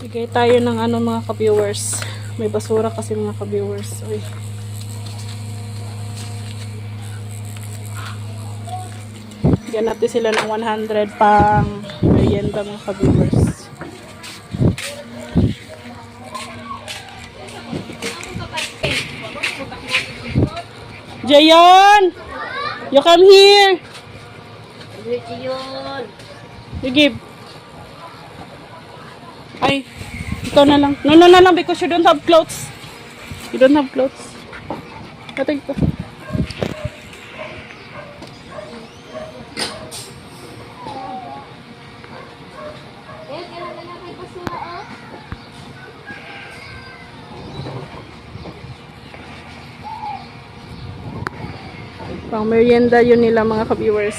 Bigay tayo ng ano mga ka-viewers. May basura kasi mga ka-viewers. Uy. Bigyan natin sila ng 100 pang merienda mga ka-viewers. Jayon! You come here! You give. Ay, ikaw na lang. No, because you don't have clothes. You don't have clothes. Patay ko. Pang merienda yun nila mga ka-viewers.